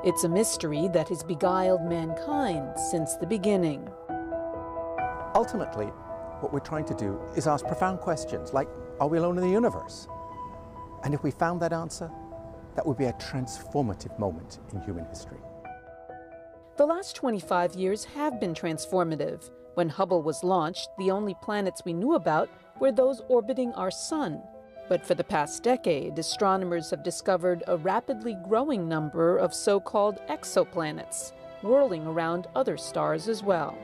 It's a mystery that has beguiled mankind since the beginning. Ultimately, what we're trying to do is ask profound questions like, are we alone in the universe? And if we found that answer, that would be a transformative moment in human history. The last 25 years have been transformative. When Hubble was launched, the only planets we knew about were those orbiting our sun. But for the past decade, astronomers have discovered a rapidly growing number of so-called exoplanets, whirling around other stars as well.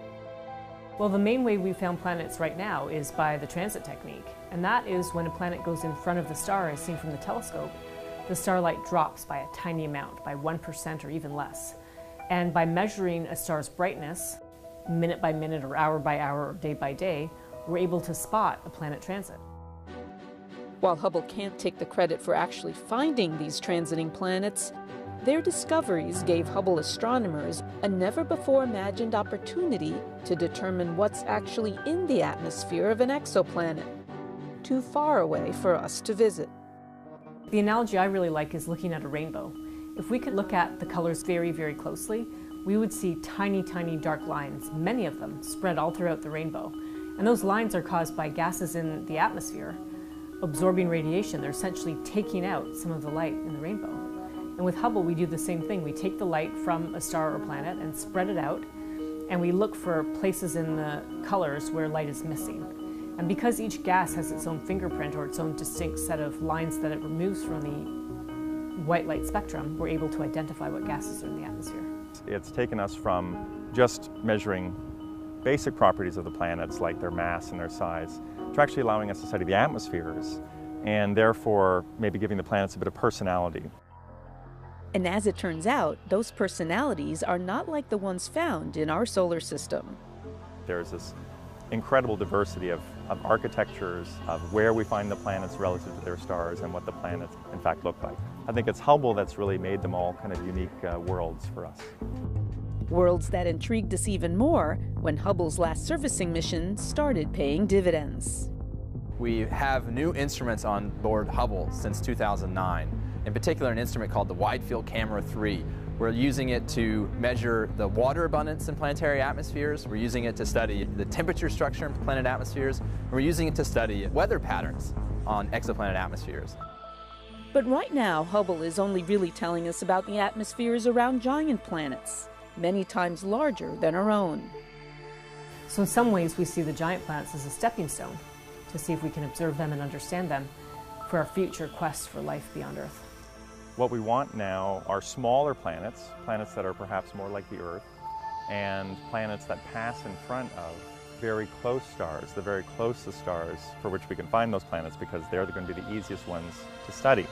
Well, the main way we found planets right now is by the transit technique. And that is when a planet goes in front of the star as seen from the telescope, the starlight drops by a tiny amount, by 1% or even less. And by measuring a star's brightness, minute by minute or hour by hour or day by day, we're able to spot a planet transit. While Hubble can't take the credit for actually finding these transiting planets, their discoveries gave Hubble astronomers a never-before-imagined opportunity to determine what's actually in the atmosphere of an exoplanet, too far away for us to visit. The analogy I really like is looking at a rainbow. If we could look at the colors very, very closely, we would see tiny, tiny dark lines, many of them, spread all throughout the rainbow. And those lines are caused by gases in the atmosphere absorbing radiation. They're essentially taking out some of the light in the rainbow. And with Hubble, we do the same thing. We take the light from a star or planet and spread it out, and we look for places in the colors where light is missing. And because each gas has its own fingerprint or its own distinct set of lines that it removes from the white light spectrum, we're able to identify what gases are in the atmosphere. It's taken us from just measuring basic properties of the planets, like their mass and their size, to actually allowing us to study the atmospheres, and therefore maybe giving the planets a bit of personality. And as it turns out, those personalities are not like the ones found in our solar system. There's this incredible diversity of architectures, of where we find the planets relative to their stars and what the planets in fact look like. I think it's Hubble that's really made them all kind of unique worlds for us. Worlds that intrigued us even more when Hubble's last servicing mission started paying dividends. We have new instruments on board Hubble since 2009. In particular, an instrument called the Wide Field Camera 3. We're using it to measure the water abundance in planetary atmospheres. We're using it to study the temperature structure in planet atmospheres. And we're using it to study weather patterns on exoplanet atmospheres. But right now, Hubble is only really telling us about the atmospheres around giant planets, many times larger than our own. So in some ways, we see the giant planets as a stepping stone to see if we can observe them and understand them for our future quest for life beyond Earth. What we want now are smaller planets, planets that are perhaps more like the Earth, and planets that pass in front of very close stars, the very closest stars for which we can find those planets, because they're going to be the easiest ones to study.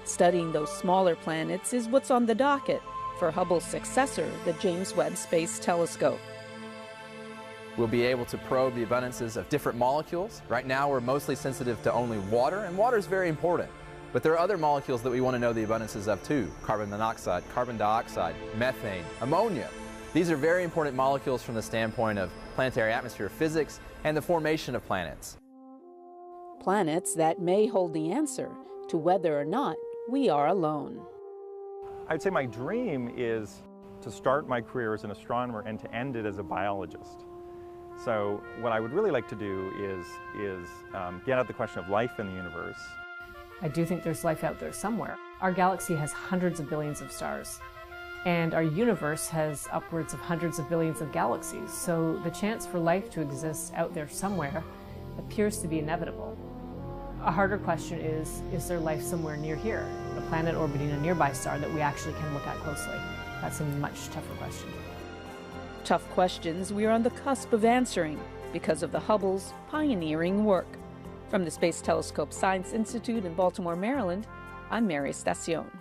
Studying those smaller planets is what's on the docket for Hubble's successor, the James Webb Space Telescope. We'll be able to probe the abundances of different molecules. Right now we're mostly sensitive to only water, and water is very important. But there are other molecules that we want to know the abundances of too. Carbon monoxide, carbon dioxide, methane, ammonia. These are very important molecules from the standpoint of planetary atmosphere physics and the formation of planets. Planets that may hold the answer to whether or not we are alone. I'd say my dream is to start my career as an astronomer and to end it as a biologist. So what I would really like to do is get at the question of life in the universe. I do think there's life out there somewhere. Our galaxy has hundreds of billions of stars, and our universe has upwards of hundreds of billions of galaxies. So the chance for life to exist out there somewhere appears to be inevitable. A harder question is there life somewhere near here? A planet orbiting a nearby star that we actually can look at closely? That's a much tougher question. Tough questions we're on the cusp of answering because of the Hubble's pioneering work. From the Space Telescope Science Institute in Baltimore, Maryland, I'm Mary Estacion.